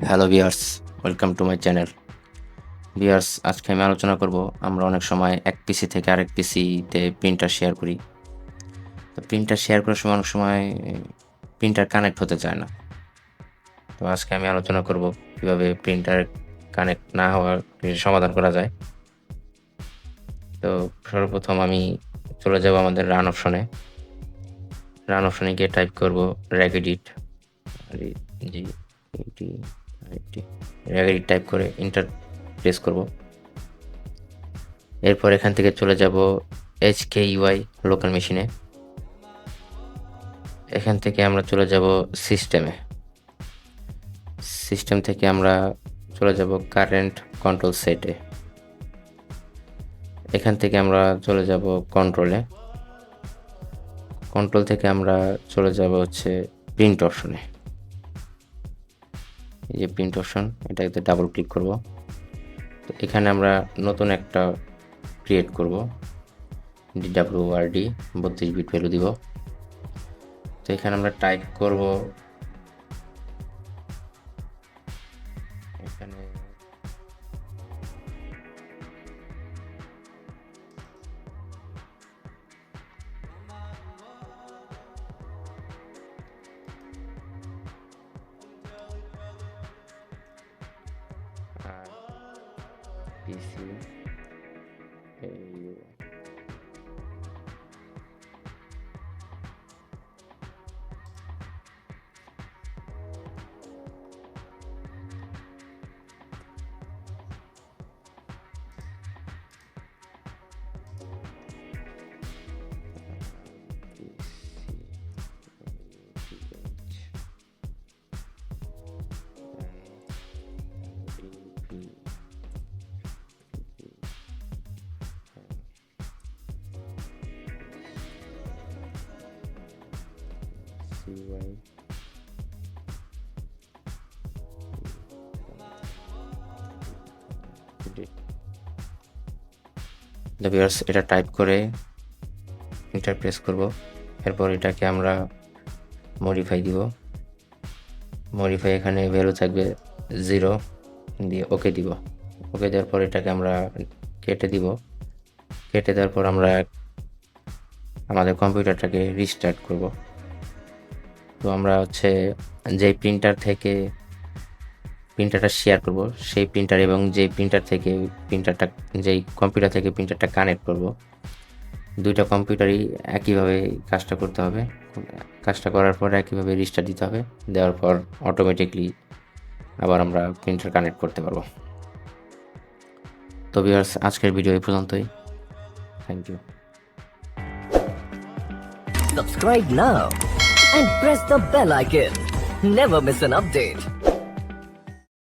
Hello viewers, welcome to my channel. Viewers, আজকে আমি আলোচনা করব আমরা অনেক সময় এক পিসি থেকে আরেক পিসিতে প্রিন্টার শেয়ার করি। তো প্রিন্টার শেয়ার করার সময় অনেক সময় প্রিন্টার কানেক্ট হতে চায় না। তো আজকে আমি আলোচনা করব কিভাবে প্রিন্টার কানেক্ট না হওয়ার সমাধান করা যায়। তো সর্বপ্রথম আমি চলে যাব আমাদের রান অপশনে। রান অপশনে গিয়ে টাইপ করব রেগেডিট রেগেডিট টাইপ করে এন্টার প্রেস করব। এরপর এখান থেকে চলে যাব HKUI লোকাল মেশিনে। এখান থেকে আমরা চলে যাব সিস্টেম থেকে আমরা চলে যাব কারেন্ট কন্ট্রোল সেটে। এখান থেকে আমরা চলে যাব কন্ট্রোল থেকে আমরা চলে যাব হচ্ছে প্রিন্ট অপশনে। এই যে প্রিন্ট অপশন, এটাতে ডাবল ক্লিক করব। তো এখানে আমরা নতুন একটা ক্রিয়েট করব, DWRD 32 বিট ভ্যালু দিব। তো এখানে আমরা টাইপ করব এখানে PC ভিউয়ার্স, এটা টাইপ করে এন্টার প্রেস করব। এরপর এটাকে আমরা মডিফাই দিব। মডিফাই এখানে ভ্যালু থাকবে 0 দিয়ে ওকে দিব। ওকে দেওয়ার পর এটাকে আমরা কেটে দিব। কেটে দেওয়ার পর আমরা আমাদের কম্পিউটারটাকে রিস্টার্ট করব। তো আমরা হচ্ছে যেই প্রিন্টার থেকে প্রিন্টারটা শেয়ার করব সেই প্রিন্টার এবং যেই প্রিন্টার থেকে যেই কম্পিউটার থেকে প্রিন্টারটা কানেক্ট করব, দুইটা কম্পিউটারই একইভাবে কাজটা করতে হবে। কাজটা করার পর একইভাবে রিস্টার্ট দিতে হবে। দেওয়ার পর অটোমেটিকলি আবার আমরা প্রিন্টার কানেক্ট করতে পারবো। তো ভিউয়ার্স, আজকের ভিডিও এই পর্যন্তই। Thank you. Subscribe now and press the bell icon. Never miss an update.